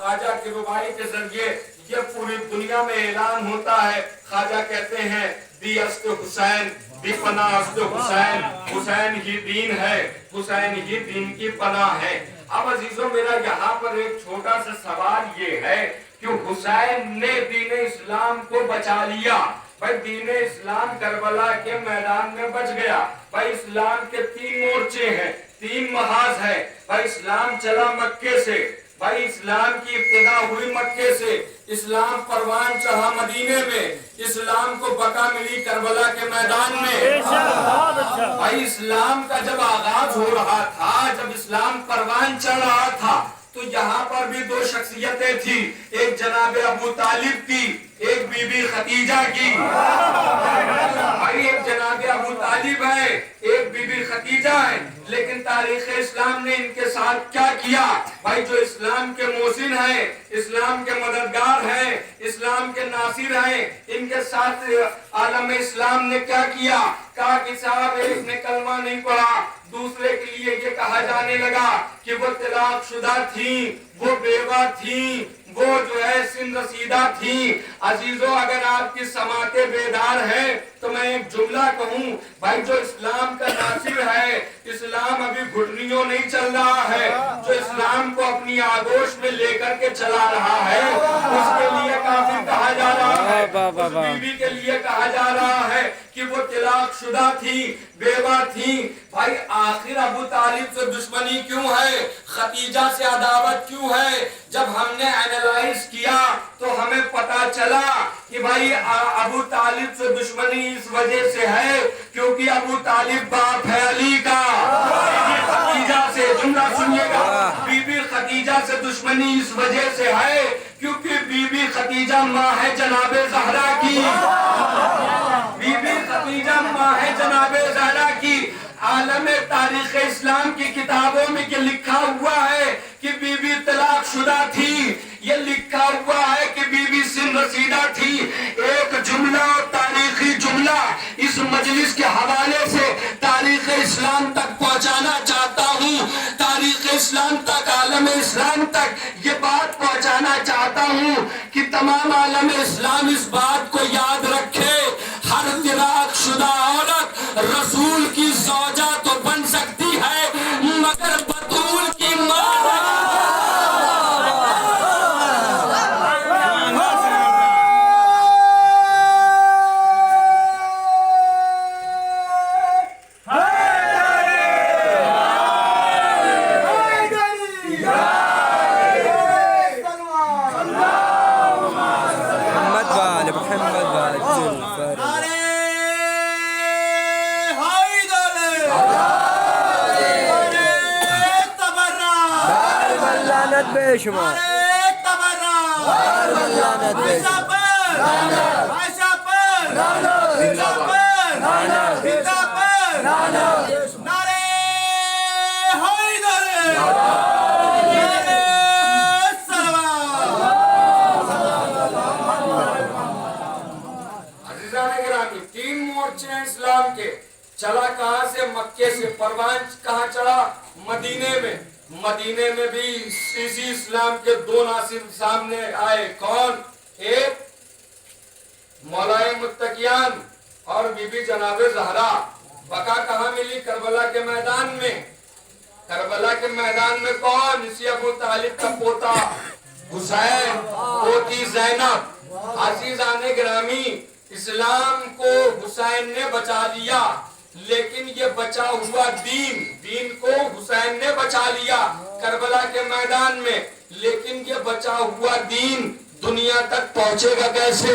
خواجہ کی ربائی کے ذریعے یہ پوری دنیا میں اعلان ہوتا ہے. خواجہ کہتے ہیں دی است حسین دی پناہ است حسین, حسین ہی دین ہے, حسین ہی دین کی پناہ ہے. اب عزیزوں میرا یہاں پر ایک چھوٹا سا سوال یہ ہے کہ حسین نے دین اسلام کو بچا لیا. بھائی دین اسلام کربلا کے میدان میں بچ گیا. بھائی اسلام کے 3 مورچے ہیں, 3 محاذ ہے. بھائی اسلام چلا مکے سے, بھائی اسلام کی ابتدا ہوئی مکے سے, اسلام پروان چڑھا مدینے میں, اسلام کو بقا ملی کربلا کے میدان میں. بھائی اسلام کا جب آغاز ہو رہا تھا, جب اسلام پروان چڑھ رہا تھا, تو یہاں پر بھی 2 شخصیتیں تھی, ایک جناب ابو طالب کی, ایک بی بی خدیجہ کی. بھائی ایک جناب ابو طالب ہے, ایک بی بی خدیجہ ہے, لیکن تاریخ اسلام نے ان کے ساتھ کیا کیا؟ بھائی جو اسلام کے محسن ہیں, اسلام کے مددگار ہیں, اسلام کے ناصر ہیں, ان کے ساتھ عالم اسلام نے کیا کیا؟ کہا کہ صاحب ایک نے کلمہ نہیں پڑھا, دوسرے کے لیے یہ کہا جانے لگا کہ وہ طلاق شدہ تھیں, وہ بیوہ تھیں, وہ جو ہے سن رسیدہ تھیں. عزیزوں اگر آپ کی سماعتیں بیدار ہیں تو میں ایک جملہ کہوں, بھائی جو اسلام کا ناصر ہے, اسلام ابھی گھٹنیوں نہیں چل رہا ہے, جو اسلام کو اپنی آغوش میں لے کر کے چلا رہا ہے, اس کے لیے کافر کہا جا رہا ہے, اس بیوی کے لیے کہا جا رہا ہے کہ وہ طلاق شدہ تھی, بیوہ تھی. بھائی آخر ابو طالب سے دشمنی کیوں ہے, خدیجہ سے عداوت کیوں ہے؟ جب ہم نے اینالائز کیا تو ہمیں پتا چلا کہ بھائی ابو طالب سے دشمنی اس وجہ سے ہے کیونکہ ابو طالب باپ ہے علی کا. بی بی خدیجہ سے, جملہ سنیے گا, بی بی خدیجہ سے دشمنی اس وجہ سے ہے کیونکہ بی بی خدیجہ ماں ہے جناب زہرا کی. بی بی خدیجہ ماں ہے جناب زہرا کی. عالم تاریخ اسلام کی کتابوں میں یہ لکھا ہوا ہے کہ بی بی طلاق شدہ تھی, یہ لکھا ہوا ہے کہ بی بی سن رسیدہ تھی. ایک جملہ اور تاریخی جملہ اس مجلس کے حوالے سے تاریخ اسلام تک پہنچانا چاہتا ہوں, تاریخ اسلام تک, عالم اسلام تک یہ بات پہنچانا چاہتا ہوں کہ تمام عالم اسلام اس بات کو یاد رکھے, ہر طلاق شدہ عورت رسول کی زوجہ تو بن سکتی ہے مگر بطول کی ماں. شما تین مورچے ہیں اسلام کے. چلا کہاں سے؟ مکے سے. پروان کہاں چڑھا؟ مدینے میں. مدینے میں بھی اسی اسلام کے 2 ناصر سامنے آئے. کون؟ ایک مولا متقیان اور بی بی جناب زہرا. بقا کہاں ملی؟ کربلا کے میدان میں. کربلا کے میدان میں کون؟ اسی ابو طالب کا پوتا حسین, پوتی زینب. عزیزان گرامی, اسلام کو حسین نے بچا لیا, لیکن یہ بچا ہوا دین کو حسین نے بچا لیا کربلا کے میدان میں, لیکن یہ بچا ہوا دین دنیا تک پہنچے گا کیسے؟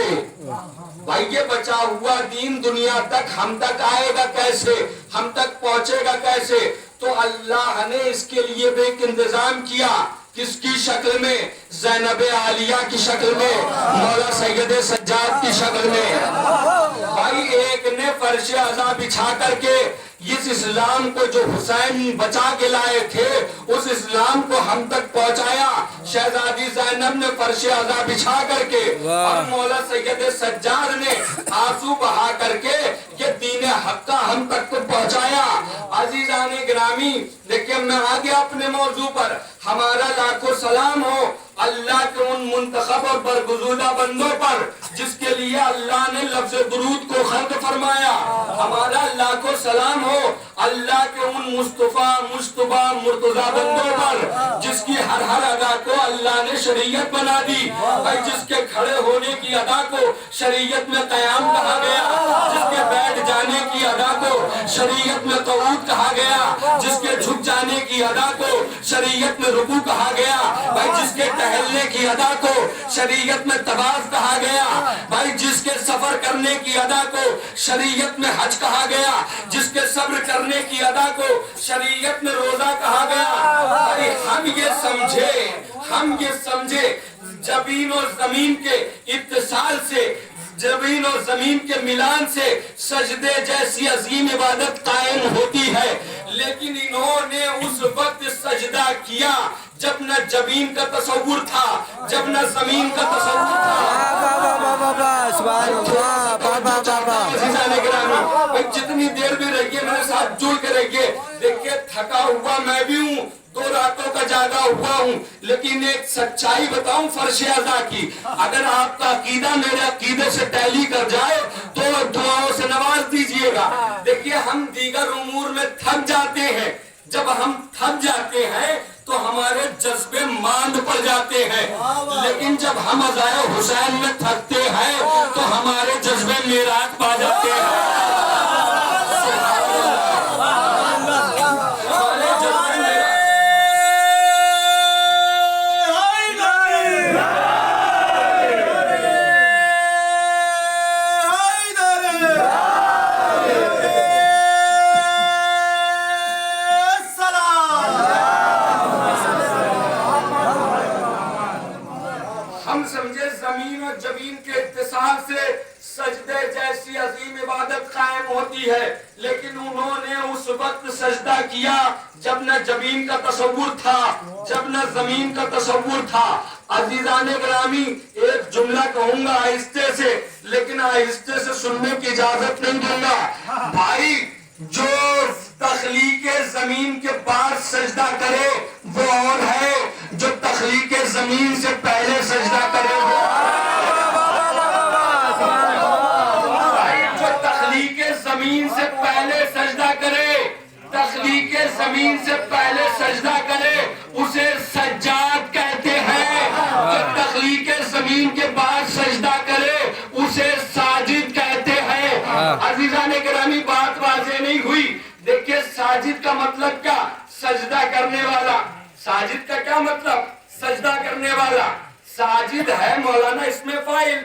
بھائی یہ بچا ہوا دین دنیا تک, ہم تک آئے گا کیسے, ہم تک پہنچے گا کیسے؟ تو اللہ نے اس کے لیے بھی ایک انتظام کیا. کس کی شکل میں؟ زینب عالیہ کی شکل میں, مولا سید سجاد کی شکل میں. بھائی ایک نے فرش عزا بچھا کر کے اس اسلام کو جو حسین بچا کے لائے تھے اس اسلام کو ہم تک پہنچایا. شہزادی زینب نے فرش عزا بچھا کر کے اور مولا سید سجاد نے آنسو بہا کر کے یہ دین حق کا ہم تک کو پہنچایا. عزیزان گرامی, دیکھیں میں آگے اپنے موضوع پر, ہمارا لاکھوں سلام ہو اللہ منتخب اور برگزیدہ بندوں پر جس کے لیے اللہ نے لفظ درود کو خلق فرمایا. ہمارا لاکھوں سلام ہو اللہ کے ان مصطفیٰ مجتبی مرتضی بندوں پر جس کی ہر ہر ادا کو اللہ نے شریعت بنا دی. بھائی جس کے کھڑے ہونے کی ادا کو شریعت میں قیام کہا گیا, جس کے بیٹھ جانے کی ادا کو شریعت میں قعود کہا گیا, جس کے جھک جانے کی ادا کو شریعت میں رکوع کہا گیا, بھائی جس کے ٹہلنے کی ادا کو شریعت میں طواف کہا گیا, بھائی جس کے سفر کرنے کی ادا کو شریعت میں حج کہا گیا, جس کے صبر کرنے کی ادا کو شریعت میں روزہ کہا گیا. بھائی ہم یہ سمجھے زمین اور زمین کے اتصال سے, زمین اور زمین کے ملان سے سجدے جیسی عظیم عبادت قائم ہوتی ہے, لیکن انہوں نے اس وقت سجدہ کیا جب نہ زمین کا تصور تھا, جب نہ زمین کا تصور تھا. جتنی دیر بھی رہیے میرے ساتھ جڑ کے رہیے. دیکھیے تھکا ہوا میں بھی ہوں, 2 راتوں کا جاگا ہوا ہوں, لیکن ایک سچائی بتاؤں فرش اعضا کی, اگر آپ کا عقیدہ میرے عقیدے سے ٹیلی کر جائے تو دعاؤں سے نواز دیجئے گا. دیکھیے ہم دیگر امور میں تھک جاتے ہیں, جب ہم تھک جاتے ہیں تو ہمارے جذبے ماند پڑ جاتے ہیں, لیکن جب ہم عزائے حسین میں تھکتے ہیں تو ہمارے جذبے میراث پا جاتے ہیں. ہم سمجھے زمین اور زمین کے اتصال سے سجدے جیسی عظیم عبادت قائم ہوتی ہے, لیکن انہوں نے اس وقت سجدہ کیا جب نہ زمین کا تصور تھا, جب نہ زمین کا تصور تھا. عزیزان گرامی ایک جملہ کہوں گا آہستہ سے, لیکن آہستہ سے سننے کی اجازت نہیں دوں گا. بھائی جو تخلیق زمین کے بعد سجدہ کرے وہ اور ہے جو تخلیق زمین سے پہلے سجدہ کرے وہ جو تخلیق زمین سے پہلے سجدہ کرے, تخلیق زمین سے پہلے سجدہ کرے اسے سجاد کہتے ہیں, جو تخلیق زمین کے بعد سجدہ کرے اسے ساجد کہتے ہیں. عزیزان گرامی بات واضح نہیں ہوئی. دیکھیے ساجد کا مطلب کیا؟ سجدہ کرنے والا. ساجد کا کیا مطلب؟ سجدہ کرنے والا. ساجد ہے مولانا اسم فاعل,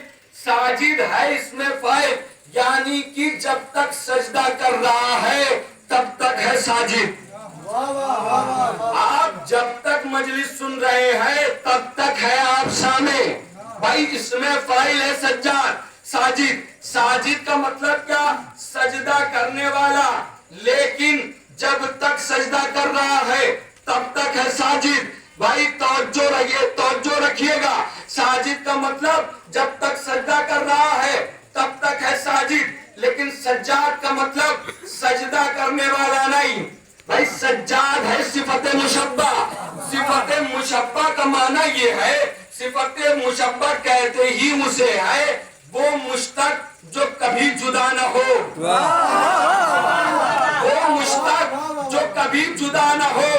ساجد ہے اسم فاعل, یعنی کہ جب تک سجدہ کر رہا ہے تب تک ہے ساجد. آپ جب تک مجلس سن رہے ہیں تب تک ہے آپ سامع. بھائی اسم فاعل ہے سجاد, ساجد. ساجد کا مطلب کیا؟ سجدہ کرنے والا, لیکن جب تک سجدہ کر رہا ہے تب تک ہے ساجد. بھائی توجہ رکھیے گا. ساجد کا مطلب جب تک سجدہ کر رہا ہے تب تک ہے ساجد, لیکن سجاد کا مطلب سجدہ کرنے والا نہیں. بھائی سجاد ہے صفت مشبہ. صفت مشبہ کا معنی یہ ہے, صفت مشبہ کہتے ہی اسے ہے وہ مشتق جو کبھی جدا نہ ہو, وہ مشتق جو کبھی جدا نہ ہو.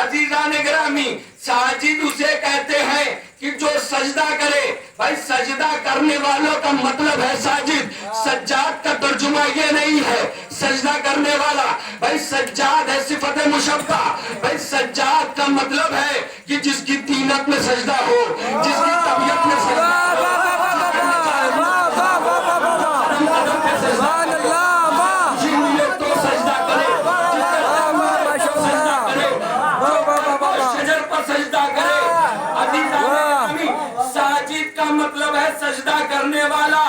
عزیزان گرامی ساجد اسے کہتے ہیں کہ جو سجدہ کرے. بھائی سجدہ کرنے والوں کا مطلب ہے ساجد. سجاد کا ترجمہ یہ نہیں ہے سجدہ کرنے والا. بھائی سجاد ہے صفت مشبہ. بھائی سجاد کا مطلب ہے کہ جس کی طینت میں سجدہ ہو, جس کی طبیعت میں سجدہ ہو, مطلب ہے سجدہ کرنے والا.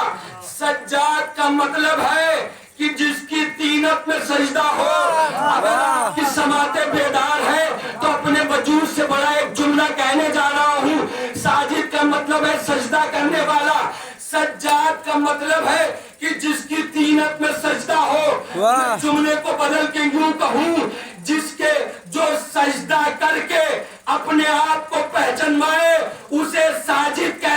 سجاد کا مطلب ہے کہ جس کی طینت میں سجدہ ہو. اگر آپ کی سماعتیں بیدار ہیں تو اپنے وجود سے بڑا ایک جملہ کہنے جا رہا ہوں. ساجد کا مطلب ہے سجدہ کرنے والا. سجاد کا مطلب ہے کہ جس کی طینت میں سجدہ ہو. جملے کو بدل کے یوں کہوں, جس کے جو سجدہ کر کے اپنے آپ کو پہچان پائے اسے ساجد کہتے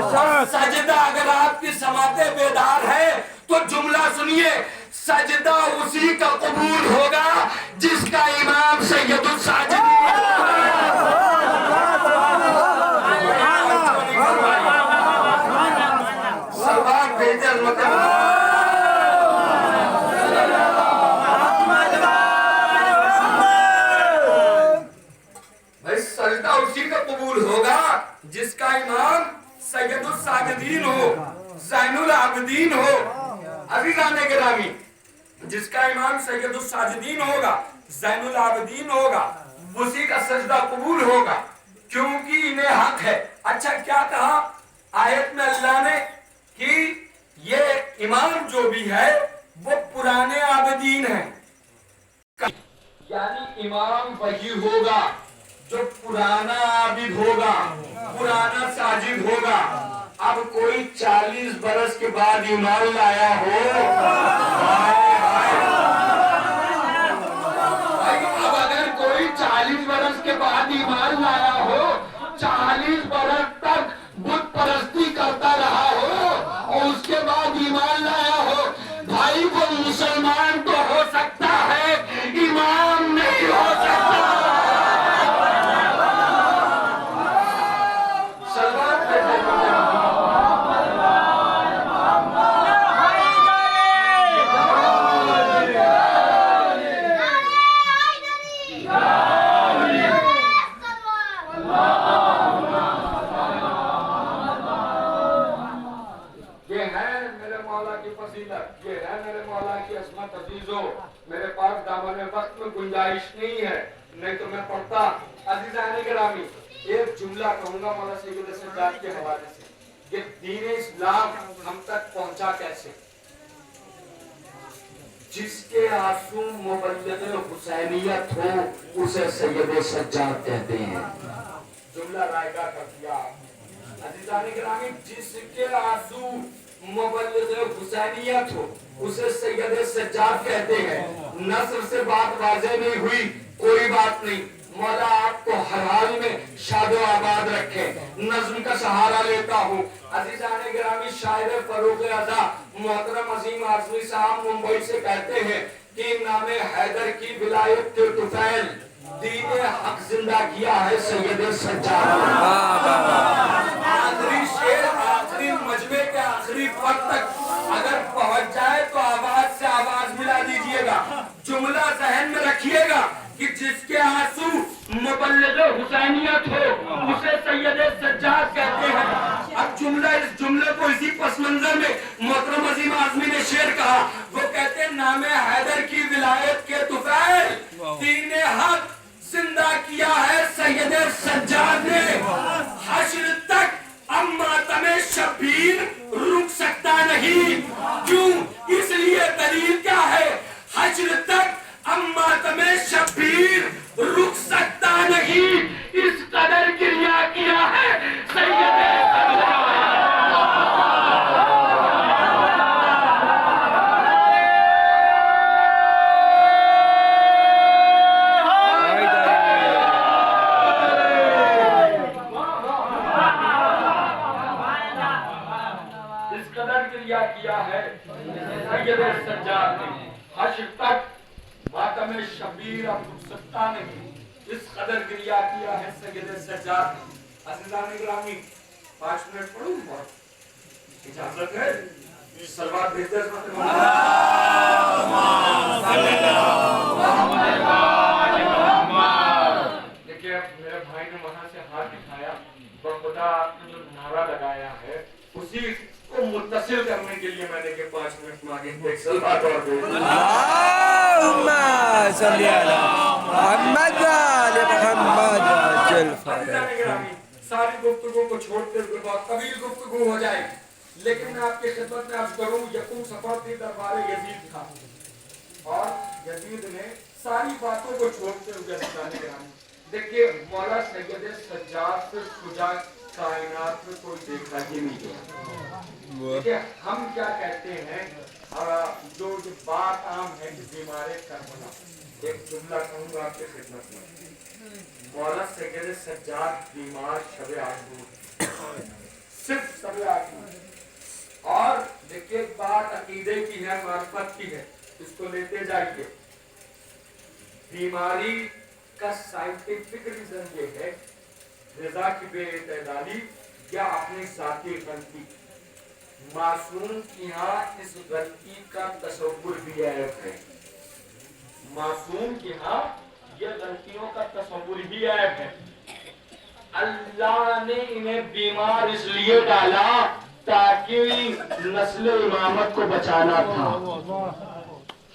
سجدہ اگر آپ کی سماعتیں بیدار ہے تو جملہ سنیے، سجدہ اسی کا قبول ہوگا جس کا امام سید الساجدین سلوات بھیجے حضرت بھائی، سجدہ اسی کا قبول ہوگا جس کا امام سید الساجدین ہو، زین العابدین ہو۔ عزیزان گرامی، جس کا امام سید الساجدین ہوگا، زین العابدین ہوگا، اسی کا سجدہ قبول ہوگا، کیونکہ انہیں حق ہے۔ اچھا کیا کہا آیت میں اللہ نے کہ یہ امام جو بھی ہے وہ پرانے عابدین ہیں، یعنی امام وہی ہوگا جو پرانا عابد ہوگا، پرانا ساجد ہوگا۔ اب کوئی 40 برس کے بعد ایمان لایا ہو، اب اگر کوئی 40 برس کے بعد ایمان لایا ہو، 40 برس تک بت پرستی کرتا رہا ہو اور اس کے بعد ایمان لایا ہو، بھائی وہ مسلمان تو ہو سکتا ہے، امام نہیں ہو سکتا۔ میرے پاس دامن وقت میں گنجائش نہیں ہے، نہیں تو میں پڑھتا۔ عزیزان گرامی، ایک جملہ کہوں گا مولا سید سجاد کے حوالے سے، کہ دین اسلام ہم تک پہنچا کیسے؟ جس کے آنسو مبلغ حسینیت ہو اسے سید سجاد کہتے ہیں۔ جملہ رائگاں کر دیا۔ عزیزان گرامی، جس کے آنسو مبلغ حسینیت ہو اسے سید سجاد کہتے ہیں۔ نصر سے بات واضح نہیں ہوئی، کوئی بات نہیں، مولا آپ کو ہر حال میں شاد و آباد رکھے۔ نظم کا سہارا لیتا ہوں۔ عزیزان گرامی، شاعر فروغ اعضا محترم عظیم اعظمی صاحب ممبئی سے کہتے ہیں کہ نام حیدر کی ولایت کے طفیل دین حق زندہ کیا ہے سید سجاد۔ آخری شعر آخری مجمع کے آخری پد تک اگر پہنچ جائے تو آواز سے آواز ملا دیجئے گا۔ جملہ ذہن میں رکھیے گا کہ جس کے آنسو مبلغ حسینیت ہو اسے سید سجاد کہتے ہیں۔ اب اس جملے کو اسی پس منظر میں محترم عظیم اعظمی نے شعر کہا، وہ کہتے ہیں نام حیدر کی ولایت کے طفیل دین حق زندہ کیا ہے سید سجاد نے۔ حشر تک اب ماتم شبیر رک سکتا نہیں، کیوں؟ اس لیے دلیل کیا ہے؟ حشر تک اب ماتم شبیر رک سکتا نہیں، اس قدر گریہ کیا ہے سید سجاد۔ کیا ہے سید سجاد نے، حشر تک ماتم شبیر اب رک سکتا نہیں، اس قدر گریہ کیا ہے سید سجاد نے۔ عزیزان گرامی، 5 منٹ پڑھوں بہت اجازت ہے؟ سلوات بھیجتے دیکھیں، اب میرے بھائی نے وہاں سے ہاتھ دکھایا، بخدا آپ نے جو نعرہ لگایا ہے اسی کو متصل کرنے کے لیے میں نے کہ 5 منٹ مانگے۔ ایک سلوات اور دو۔ اللہم صلی علی محمد علی محمد عجل فرح۔ ساری گفتگو کو چھوڑتے ہوئے بہت طویل گفتگو ہو جائے، لیکن میں آپ کی خدمت میں عرض کروں، یکم صفر تھی دربار یزید تھا اور یزید نے ساری باتوں کو چھوڑتے ہوئے عزیزان گرامی دیکھیے مولا سید سجاد سے شجاع کائنات میں کوئی دیکھا ہی نہیں گیا۔ دیکھیے ہم کیا کہتے ہیں، جو بات عام ہے کہ بیمار کربلا، ایک جملہ کہوں گا آپ کی خدمت میں، مولا سید سجاد بیمار شب عاشور، صرف شب عقیدے کی ہے, معرفت کی ہے, اس کو لیتے جائیے. بیماری کا سائنٹیفک ریزن یہ ہے رضا کی بے اعتدالی یا اپنی ذاتی غلطی. معصوم کی یہاں اس غلطی کا تصور بھی عیب ہے. معصوم کی یہاں یہ غلطیوں کا تصور بھی عیب ہے. اللہ نے انہیں بیمار اس لیے ڈالا تاکہ نسل امامت کو بچانا تھا.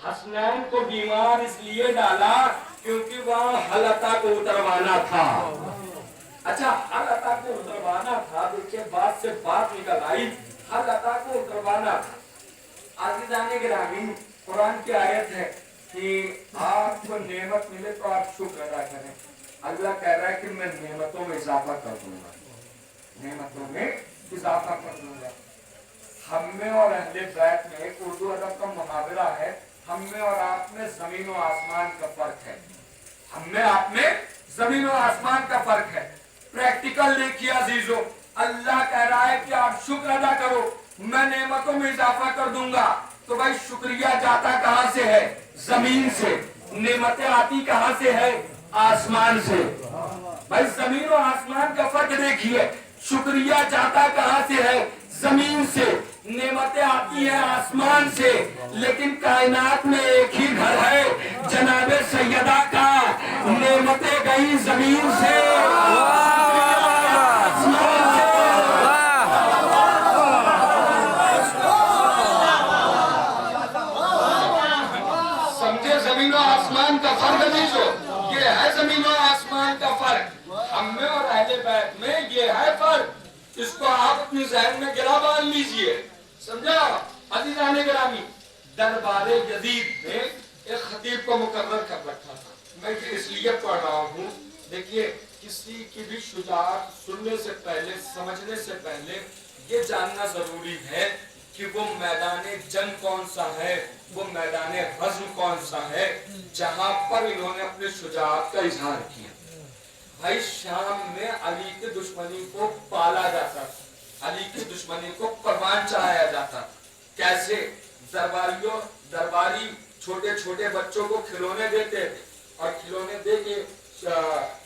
حسنین کو بیمار اس لیے ڈالا کیونکہ وہاں حلقہ کو اتروانا تھا. اچھا حلقہ کو اتروانا تھا, دیکھیے بات سے بات نکل آئی, حلقہ کو اتروانا تھا. عزیزان گرامی, قرآن کی آیت ہے کہ آپ کو نعمت ملے تو آپ شکر ادا کریں. اللہ کہہ رہا ہے کہ میں نعمتوں میں اضافہ کر دوں گا, نعمتوں میں اضافہ کر دوں گا. ہم میں اور اہل بیت میں ایک اردو ادب کا محاورہ ہے, ہم میں اور آپ میں زمین و آسمان کا فرق ہے. ہم میں آپ میں زمین و آسمان کا فرق ہے. پریکٹیکل دیکھیے عزیزو, اللہ کہہ رہا ہے کہ آپ شکر ادا کرو, میں نعمتوں میں اضافہ کر دوں گا. تو بھائی شکریہ جاتا کہاں سے ہے؟ زمین سے. نعمتیں آتی کہاں سے ہے؟ آسمان سے. بھائی زمین و آسمان کا فرق دیکھیے, شکریہ جاتا کہاں سے ہے؟ زمین سے. نعمتیں آتی ہیں آسمان سے, لیکن کائنات میں ایک ہی گھر ہے جناب سیدہ کا. نعمتیں گئی زمین سے, سمجھے زمین و آسمان کا فرق نہیں. جو یہ ہے زمین و آسمان کا فرق, ہم میں اور اہل بیت میں یہ ہے فرق. اس کو آپ اپنی ذہن میں گرا باندھ لیجئے, سمجھا عزیزان گرامی. دربار یزید میں ایک خطیب کو مقرر کر رکھا تھا. میں یہ اس لیے پڑھ رہا ہوں, دیکھیے کسی کی بھی شجاعت سننے سے پہلے, سمجھنے سے پہلے یہ جاننا ضروری ہے کہ وہ میدان جنگ کون سا ہے, وہ میدان غزو کون سا ہے جہاں پر انہوں نے اپنے شجاعت کا اظہار کیا. بھائی شام میں علی کے دشمنی کو پالا جاتا تھا, علی کی دشمنی کو قربان چڑھایا جاتا. کیسے؟ درباری چھوٹے چھوٹے بچوں کو کھلونے دیتے تھے, اور کھلونے دے کے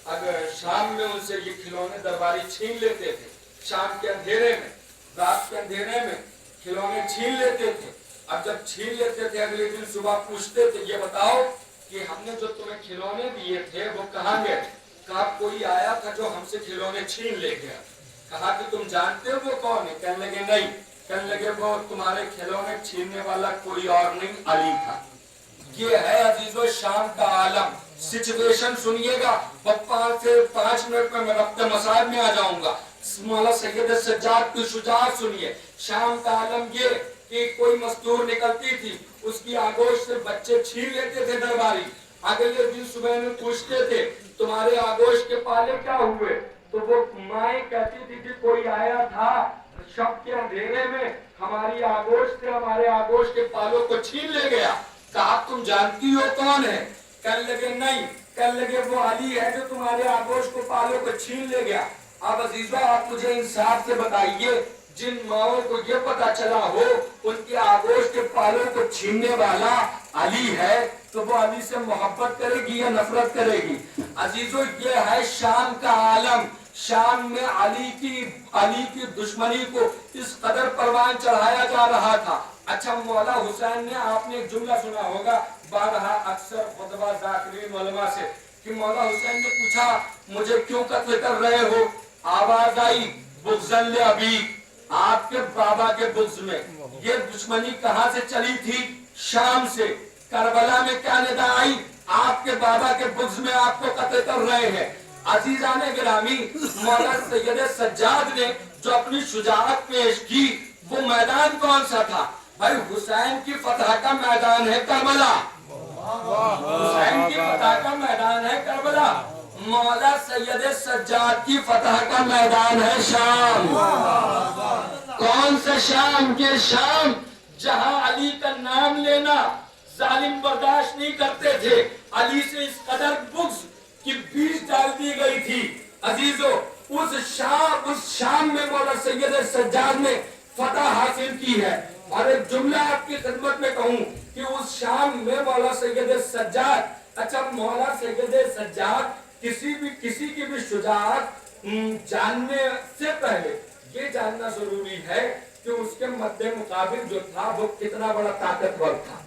اگر شام میں ان سے یہ کھلونے درباری چھین لیتے تھے. شام کے اندھیرے میں, رات کے اندھیرے میں کھلونے چھین لیتے تھے. اب جب چھین لیتے تھے اگلے دن صبح پوچھتے تھے یہ بتاؤ کہ ہم نے جو تمہیں کھلونے دیے تھے وہ کہاں گئے؟ کہا کوئی آیا تھا جو ہم سے کھلونے چھین لے گیا. کہا کہ تم جانتے ہو وہ کون ہے؟ کہنے لگے نہیں. کہنے لگے وہ تمہارے کھلونے چھیننے والا کوئی اور نہیں, علی تھا. یہ ہے عزیزو شام کا عالم. سچویشن سنیے گا, 5 منٹ میں ربط مسائل میں آ جاؤں گا. مولا سید سجاد کی شجاعت سنیے. شام کا عالم یہ کہ کوئی مستور نکلتی تھی, اس کی آگوش سے بچے چھین لیتے تھے درباری. اگلے دن صبح میں پوچھتے تھے تمہارے آگوش کے پالے کیا ہوئے؟ تو وہ مائیں کہتی تھی کہ کوئی آیا تھا شب کے اندھیرے میں ہماری آگوش سے ہمارے آگوش کے پالوں کو چھین لے گیا. کہا تم جانتی ہو کون ہے؟ کہنے لگے نہیں. کہنے لگے وہ علی ہے جو تمہارے آگوش کو پالوں کو چھین لے گیا. اب عزیزہ آپ مجھے انصاف سے بتائیے, جن ماؤں کو یہ پتا چلا ہو ان کے آگوش کے پالوں کو چھیننے والا علی ہے تو وہ علی سے محبت کرے گی یا نفرت کرے گی؟ عزیزو یہ ہے شام کا عالم. شام میں علی کی دشمنی کو اس قدر پروان چڑھایا جا رہا تھا. اچھا مولا حسین نے, آپ نے ایک جملہ سنا ہوگا بارہا اکثر خطبہ ذاکرین علماء سے, کہ مولا حسین نے پوچھا مجھے کیوں قتل کر رہے ہو؟ آواز آئی بغضاً لأبی, آپ کے بابا کے بغض میں. یہ دشمنی کہاں سے چلی تھی؟ شام سے. کربلا میں کیا ندا آئی؟ آپ کے بابا کے بغض میں آپ کو قتل کر رہے ہیں. عزیزان گرامی, مولا سید سجاد نے جو اپنی شجاعت پیش کی وہ میدان کون سا تھا؟ بھائی حسین کی فتح کا میدان ہے کربلا. حسین کی فتح کا میدان ہے کربلا. مولا سید سجاد کی فتح کا میدان ہے شام. کون سے شام؟ کے شام جہاں علی کا نام لینا ظالم برداشت نہیں کرتے تھے. علی سے اس قدر بغض کی بیج ڈال دی گئی تھی. عزیزو اس شام میں مولا سید سجاد نے فتح حاصل کی ہے. اور ایک جملہ آپ کی خدمت میں کہوں کہ اس شام میں مولا سید سجاد، اچھا مولا سید سجاد کسی کی بھی شجاعت جاننے سے پہلے یہ جاننا ضروری ہے کہ اس کے مد مقابل جو تھا وہ کتنا بڑا طاقتور تھا۔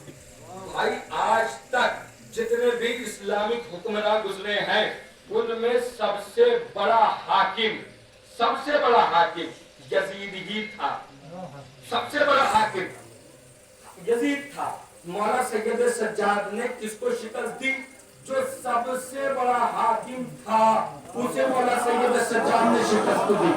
بھائی آج تک جتنے بھی اسلامک حکمراں گزرے ہیں ان میں سب سے بڑا حاکم یزید ہی تھا، سب سے بڑا حاکم یزید تھا۔ مولا سید سجاد نے کس کو شکست دی؟ جو سب سے بڑا حاکم تھا اسے مولا سید سجاد نے شکست دی۔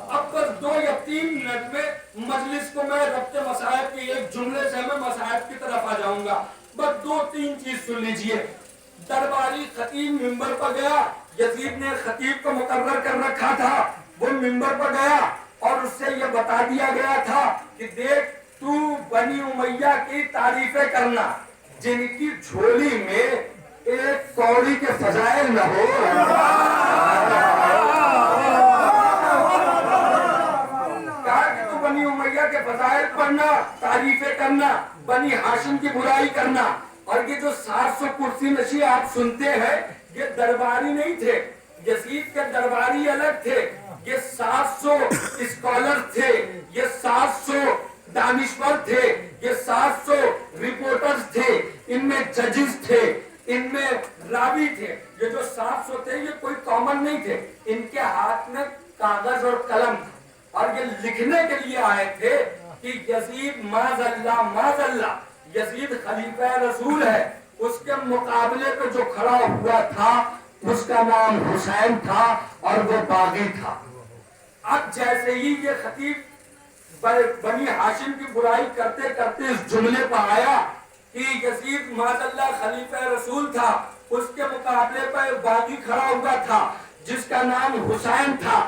اب بس 2 یا 3 منٹ میں مجلس کو میں ربط مصاحب کے ایک جملے سے میں مصاحب کی طرف آ جاؤں گا، بس 2-3 چیز سن لیجئے۔ درباری خطیب ممبر پر گیا، یزید نے خطیب کو مقرر کر رکھا تھا، وہ ممبر پر گیا اور اس سے یہ بتا دیا گیا تھا کہ دیکھ تو بنی امیہ کی تعریفیں کرنا، جن کی جھولی میں ایک کوڑی کے فضائل نہ ہو۔ کہا کہ تو بنی امیہ کے فضائل پڑھنا، تعریفیں کرنا، بنی ہاشم کی برائی کرنا۔ اور یہ جو 700 کرسی نشین آپ سنتے ہیں یہ درباری نہیں تھے، یزید کے درباری الگ تھے، یہ 700 اسکالر تھے، یہ 700 دانشور تھے، یہ 700 رپورٹرز تھے، ان میں ججز تھے، ان میں راوی تھے۔ یہ جو 700 تھے یہ کوئی کامن نہیں تھے، ان کے ہاتھ میں کاغذ اور قلم تھا اور یہ لکھنے کے لیے آئے تھے کہ یزید معاذ اللہ یزید خلیفہ رسول ہے۔ اس کے مقابلے پہ جو کھڑا ہوا تھا اس کا نام حسین تھا اور وہ باغی تھا۔ اب جیسے ہی یہ خطیب بنی ہاشم کی برائی کرتے کرتے اس جملے پر آیا کہ یزید معاذ اللہ خلیفہ رسول تھا، اس کے مقابلے پر باغی کھڑا ہوا تھا جس کا نام حسین تھا،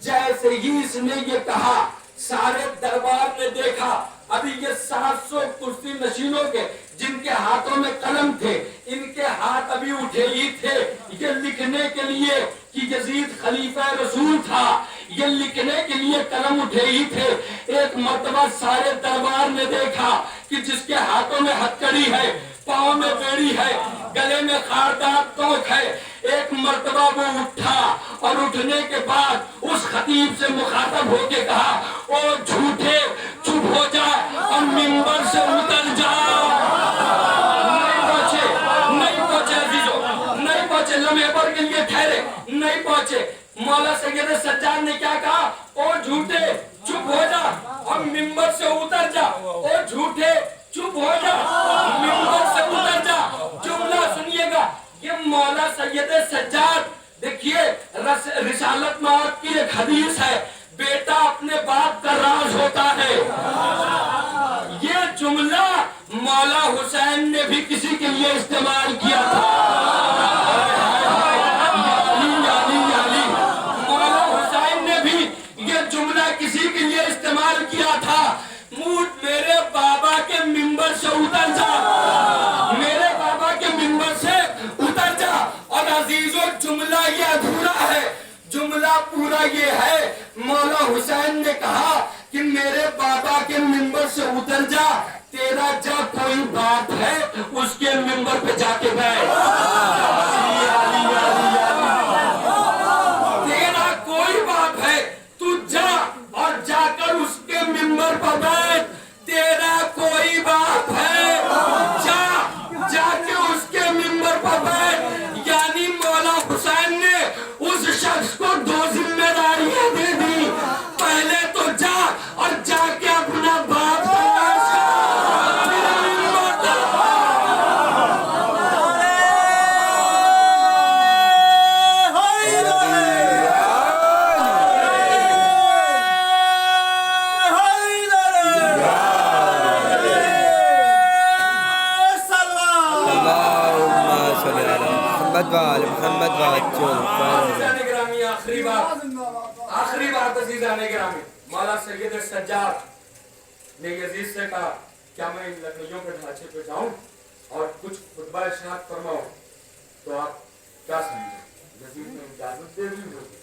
جیسے ہی اس نے یہ کہا سارے دربار نے دیکھا۔ ابھی یہ 700 کرسی نشینوں کے جن کے ہاتھوں میں قلم تھے، ان کے ہاتھ ابھی اٹھے ہی تھے یہ لکھنے کے لیے کہ یزید خلیفہ رسول تھا، یہ لکھنے کے لیے قلم اٹھے ہی تھے۔ ایک مرتبہ سارے دربار نے دیکھا کہ جس کے ہاتھوں میں ہتکڑی ہے، پاؤں میں بیڑی ہے، گلے میں خاردار توک ہے، ایک مرتبہ وہ اٹھا اور اٹھنے کے بعد اس خطیب سے مخاطب ہو کے کہا او جھوٹے چپ ہو جا اور منبر سے اتر جا۔ نہیں پہنچے عزیزو، نہیں پہنچے، لمحے بھر کے لیے ٹھہرے، نہیں پہنچے۔ مولا سید سجاد نے کیا کہا؟ او جھوٹے چپ ہو جا اور منبر سے اتر جا، او جھوٹے چپ ہو جا منبر سے اتر جا۔ جملہ سنیے گا، یہ مولا سید سجاد، دیکھیے رسالت میں آپ کی ایک حدیث ہے بیٹا اپنے باپ کا راز ہوتا ہے۔ یہ جملہ مولا حسین نے بھی کسی کے لیے استعمال کیا تھا۔ مولا حسین نے بھی یہ جملہ کسی کے لیے استعمال کیا تھا، میرے بابا کے منبر سے اتر جا، میرے بابا کے منبر سے اتر جا۔ اور عزیزو جملہ یہ ادھورا ہے، جملہ پورا یہ ہے، مولا حسین نے کہا کہ میرے بابا کے منبر سے اتر جا، تیرا جا کوئی بات ہے اس کے منبر پہ جا کے بیٹھ، تیرا کوئی بات ہے تو جا اور جا کر اس کے منبر پر بیٹھ، تیرا کوئی بات ہے جا کے اس کے منبر پر بیٹھ۔ یعنی مولا حسین نے اس شخص کو 2 ذمہ داریاں دے دی، پہلے تو جا اور جا کے اپنا باپ آخری بات عزیزان گرامی، مولا سید سجاد نے یزید سے کہا کیا میں ان لکڑیوں کے ڈھانچے پہ جاؤں اور کچھ خطبہ ارشاد فرماؤں تو آپ کیا سمجھیں؟ یزید نے اجازت دے دی ہوگی،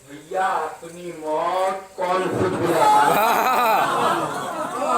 بھیا اپنی موت کون خود بلاتا ہے؟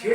6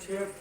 6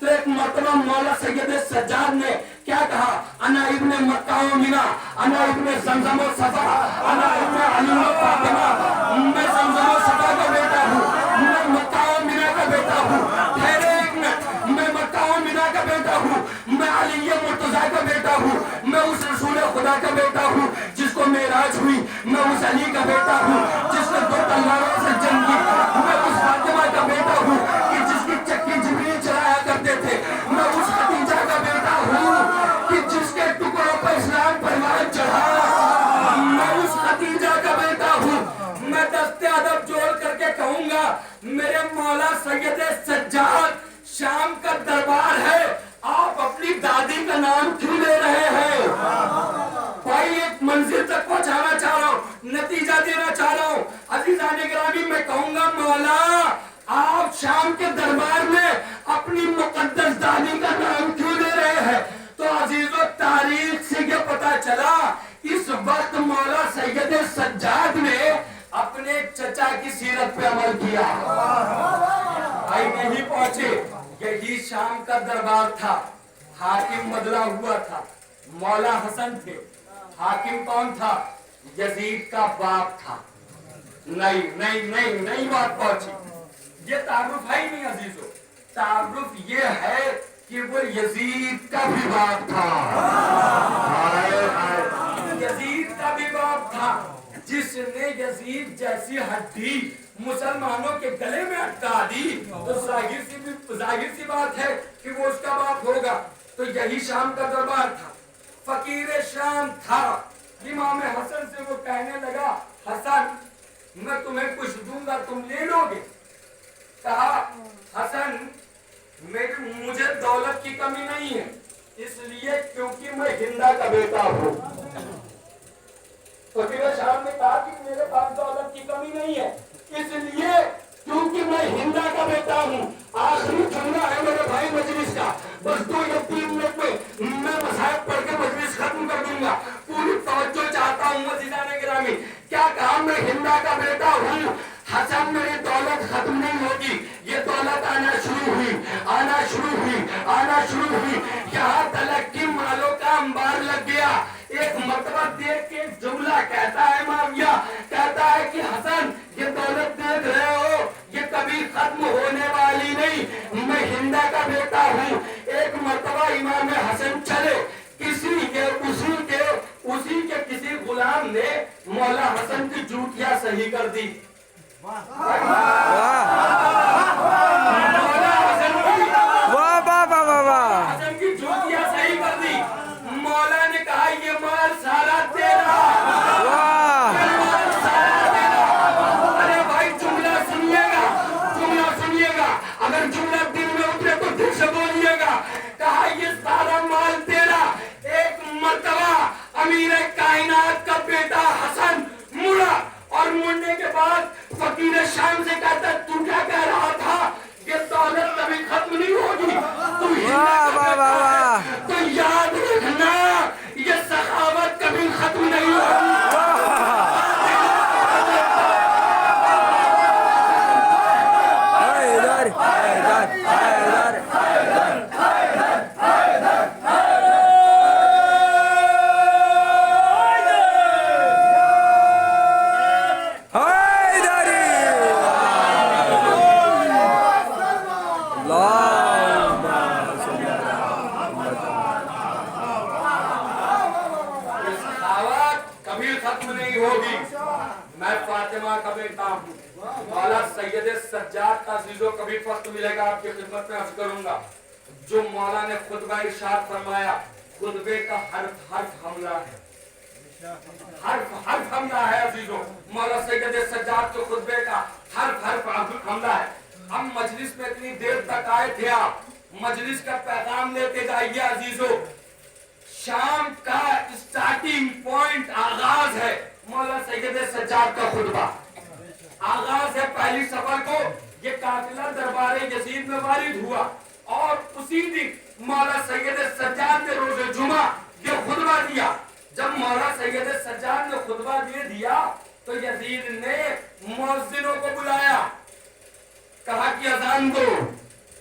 تو ایک مرتبہ مولا سید سجاد نے کیا کہا؟ انا ابن مکہ و مینا، انا ابن زمزم و صفا، انا ابن علی و فاطمہ، میں زمزم و صفا کا بیٹا ہوں، میں مکہ و مینا کا بیٹا ہوں، ٹھہرے ایک منٹ، میں مکہ و مینا کا بیٹا ہوں، میں علی مرتضیٰ کا بیٹا ہوں، میں اس رسول خدا کا بیٹا ہوں جس کو معراج ہوئی، میں اس علی کا بیٹا ہوں جس نے 2 تلواروں سے جنگ کی، میں اس فاطمہ کا بیٹا ہوں کہ جس کی چکی جبریل چلایا کرتے تھے، میں اس خدیجہ کا بیٹا ہوں کہ جس کے ٹکڑوں پر اسلام پروان چڑھا، میں اس خدیجہ کا بیٹا ہوں۔ میں دست ادب جوڑ کر کے کہوں گا میرے مولا سید سجاد شام کا دربار ہے، آپ اپنی دادی کا نام کیوں لے رہے ہیں؟ بھائی ایک منزل تک پہنچانا چاہ رہا ہوں، نتیجہ دینا چاہ رہا ہوں۔ عزیزان گرامی میں کہوں گا مولا آپ شام کے دربار میں اپنی مقدس دادی کا نام کیوں لے رہے ہیں؟ تو عزیزو تاریخ سے یہ پتا چلا اس وقت مولا سید سجاد نے اپنے چچا کی سیرت پہ عمل کیا۔ بھائی نہیں پہنچے، یہی شام کا دربار تھا، حاکم بدلا ہوا تھا، مولا حسن تھے۔ حاکم کون تھا؟ یزید کا باپ تھا۔ نہیں بات پہنچی، یہ تعارف ہے ہی نہیں عزیزو، تعارف یہ ہے کہ وہ یزید کا بھی باپ تھا، یزید کا بھی باپ تھا جس نے یزید جیسی ہڈی مسلمانوں کے گلے میں اٹکا دی، تو ظاہر سی بات ہے کہ وہ اس کا باپ ہوگا۔ تو یہی شام کا دربار تھا، فقیر شام تھا۔ امام حسن سے وہ کہنے لگا حسن میں تمہیں کچھ دوں گا تم لے لو گے؟ کہا حسن مجھے دولت کی کمی نہیں ہے، اس لیے کیونکہ میں ہندا کا بیٹا ہوں۔ فقیر شام نے کہا کہ میرے پاس دولت کی کمی نہیں ہے، اس لیے کیونکہ میں ہندا کا بیٹا ہوں۔ آخری جملہ ہے میرے بھائی مجلس کا، بس 2 یا 3 منٹ میں مسائل پڑھ کے مجلس ختم کر دوں گا۔ پوری توجہ چاہتا ہوں عزیزان گرامی۔ کیا کہا؟ میں ہندا کا بیٹا ہوں۔ حسن میری دولت ختم نہیں ہوگی، یہ دولت آنا شروع ہوئی، یہاں تلک کی مالوں کا انبار لگ گیا۔ ایک مرتبہ دیکھ کے جملہ کہتا ہے معاویہ، کہتا ہے کہ حسن یہ دولت دیکھ رہے ہو یہ کبھی ختم ہونے والی نہیں، میں ہندا کا بیٹا ہوں۔ ایک مرتبہ امام حسن چلے، اسی کے کسی غلام نے مولا حسن کی جوتیاں صحیح کر دی۔ مولا حسن کی جوتیاں صحیح کر دی۔ مولا نے کہا یہ مال سارا تیرا، ارے بھائی جملہ سنیے گا، اگر جملہ دل میں اترے تو دل سے بولیے گا۔ کہا یہ سارا مال تیرا۔ ایک مرتبہ امیر کائنات کا بیٹا حسن مڑا، اور مڑنے کے بعد فقیر شام سے کہتا تو کیا کہہ رہا تھا؟ یہ دولت کبھی ختم نہیں ہوگی، تو یاد رکھنا یہ سخاوت کبھی ختم نہیں ہوگی۔ میں فاطمہ کا بیٹا ہوں، مولا سید سجاد کا عزیزوں کبھی وقت ملے گا آپ کی خدمت میں عرض کروں گا۔ جو مولا نے خطبہ ارشاد فرمایا، خطبے کا حرف حملہ ہے، حرف حملہ ہے عزیزوں۔ مولا سید سجاد کے خطبے کا حرف حملہ ہے۔ ہم مجلس میں اتنی دیر تک آئے تھے، آپ مجلس کا پیغام لیتے جائیے عزیزوں۔ شام کا اسٹارٹنگ پوائنٹ آغاز ہے مولا سید سجاد کا خطبہ، آغاز ہے پہلی سفر کو۔ یہ قافلہ دربار یزید میں وارد ہوا، اور اسی دن مولا سید سجاد نے روز جمعہ یہ خطبہ دیا۔ جب مولا سید سجاد نے خطبہ دیا تو یزید نے مؤذنوں کو بلایا، کہا کہ اذان دو۔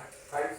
28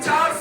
4